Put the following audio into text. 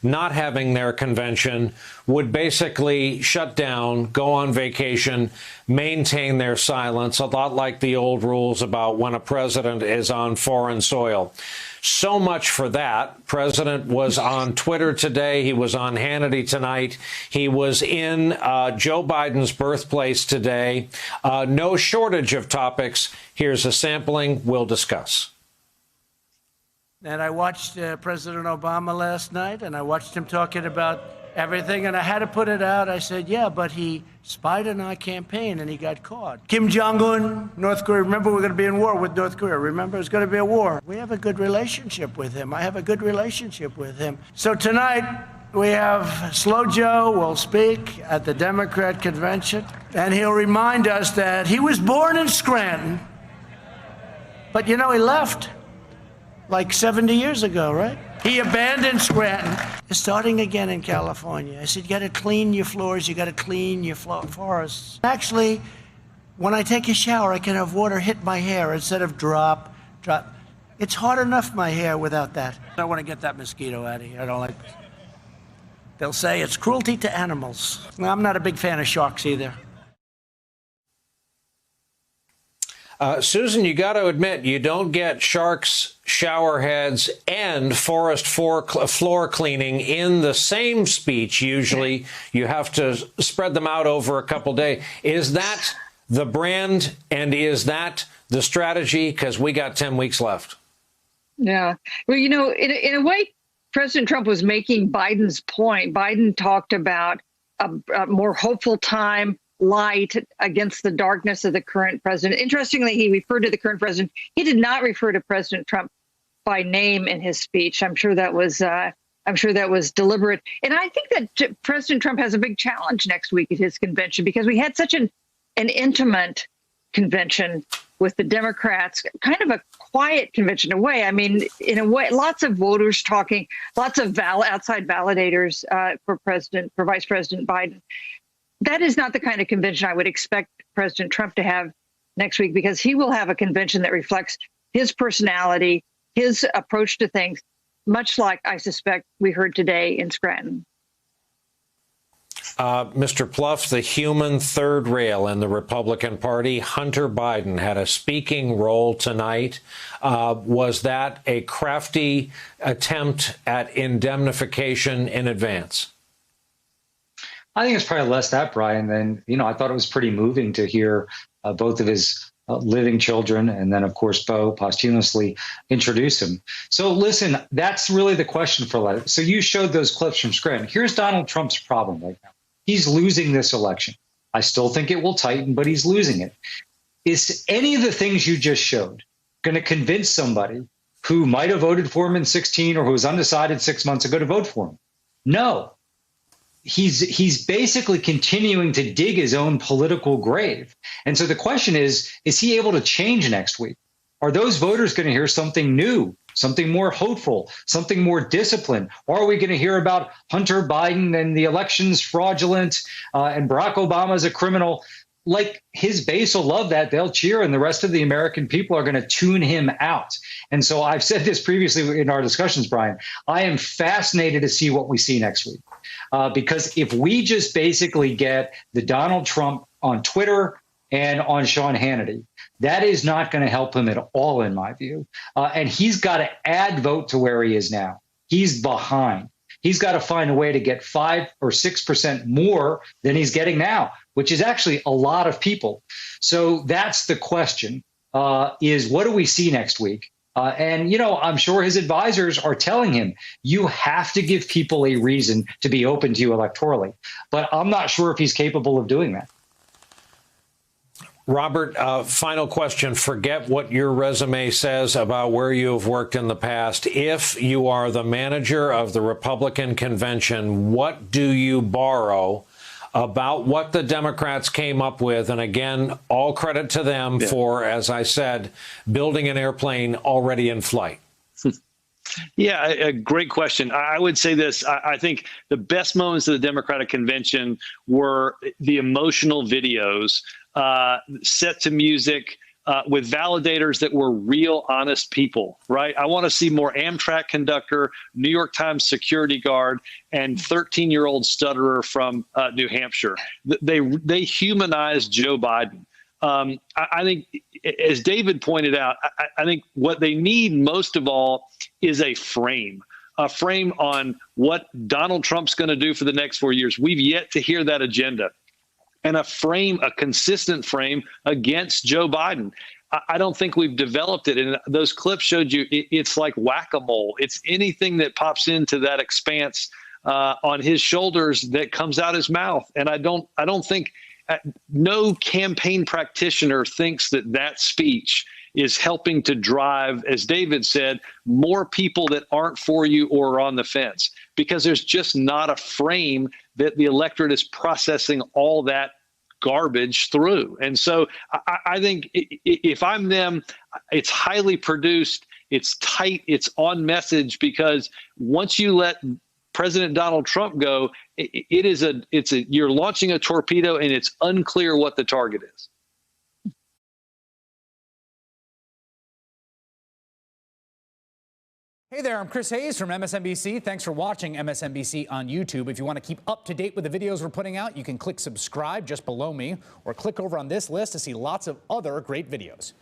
not having their convention would basically shut down, go on vacation, maintain their silence, a lot like the old rules about when a president is on foreign soil. So much for that. President was on Twitter today. He was on Hannity tonight. He was in Joe Biden's birthplace today. No shortage of topics. Here's a sampling we'll discuss. And I watched President Obama last night, and I watched him talking about everything, and I had to put it out. I said, yeah, but he spied on our campaign, and he got caught. Kim Jong-un, North Korea. Remember, we're going to be in war with North Korea. Remember, it's going to be a war. We have a good relationship with him. I have a good relationship with him. So tonight, we have Slow Joe will speak at the Democrat convention, and he'll remind us that he was born in Scranton, but, you know, he left like 70 years ago, right? He abandoned Scranton. It's starting again in California. I said, you got to clean your floors. You got to clean your forests. Actually, when I take a shower, I can have water hit my hair instead of drop. It's hard enough, my hair, without that. I want to get that mosquito out of here. I don't like it. They'll say it's cruelty to animals. I'm not a big fan of sharks either. Susan, you got to admit, you don't get sharks, shower heads, and forest floor cleaning in the same speech. Usually, you have to spread them out over a couple days. Is that the brand, and is that the strategy? Because we got 10 weeks left. Yeah. Well, you know, in a way, President Trump was making Biden's point. Biden talked about a more hopeful time, light against the darkness of the current president. Interestingly, he referred to the current president. He did not refer to President Trump by name in his speech. I'm sure that was deliberate. And I think that President Trump has a big challenge next week at his convention, because we had such an intimate convention with the Democrats, kind of a quiet convention in a way. I mean, in a way, lots of voters talking, lots of outside validators for Vice President Biden. That is not the kind of convention I would expect President Trump to have next week, because he will have a convention that reflects his personality, his approach to things, much like I suspect we heard today in Scranton. Mr. Plouffe, the human third rail in the Republican Party, Hunter Biden, had a speaking role tonight. Was that a crafty attempt at indemnification in advance? I think it's probably less that, Brian, than, I thought it was pretty moving to hear both of his living children and then, of course, Beau posthumously introduce him. So listen, that's really the question for Letter. So you showed those clips from Scranton. Here's Donald Trump's problem right now. He's losing this election. I still think it will tighten, but he's losing it. Is any of the things you just showed going to convince somebody who might have voted for him in 2016 or who was undecided 6 months ago to vote for him? No. He's basically continuing to dig his own political grave. And so the question is he able to change next week? Are those voters going to hear something new, something more hopeful, something more disciplined? Or are we going to hear about Hunter Biden and the election's fraudulent and Barack Obama's a criminal? Like, his base will love that. They'll cheer, and the rest of the American people are going to tune him out. And so I've said this previously in our discussions, Brian, I am fascinated to see what we see next week. Because if we just basically get the Donald Trump on Twitter and on Sean Hannity, that is not going to help him at all, in my view. And he's got to add vote to where he is now. He's behind. He's got to find a way to get 5 or 6% more than he's getting now, which is actually a lot of people. So that's the question, is what do we see next week? And, I'm sure his advisors are telling him, you have to give people a reason to be open to you electorally. But I'm not sure if he's capable of doing that. Robert, final question. Forget what your resume says about where you have worked in the past. If you are the manager of the Republican convention, what do you borrow about what the Democrats came up with? And again, all credit to them for, as I said, building an airplane already in flight. Yeah, a great question. I would say this. I think the best moments of the Democratic convention were the emotional videos set to music with validators that were real, honest people, right? I want to see more Amtrak conductor, New York Times security guard, and 13-year-old stutterer from New Hampshire. They humanized Joe Biden. I think, as David pointed out, I think what they need most of all is a frame on what Donald Trump's going to do for the next 4 years. We've yet to hear that agenda. And a consistent frame against Joe Biden. I don't think we've developed it. And those clips showed you it's like whack-a-mole. It's anything that pops into that expanse on his shoulders that comes out his mouth. And I don't think no campaign practitioner thinks that speech is helping to drive, as David said, more people that aren't for you or are on the fence, because there's just not a frame that the electorate is processing all that garbage through. And so I think if I'm them, it's highly produced, it's tight, it's on message, because once you let President Donald Trump go, you're launching a torpedo and it's unclear what the target is. Hey there, I'm Chris Hayes from MSNBC. Thanks for watching MSNBC on YouTube. If you want to keep up to date with the videos we're putting out, you can click subscribe just below me, or click over on this list to see lots of other great videos.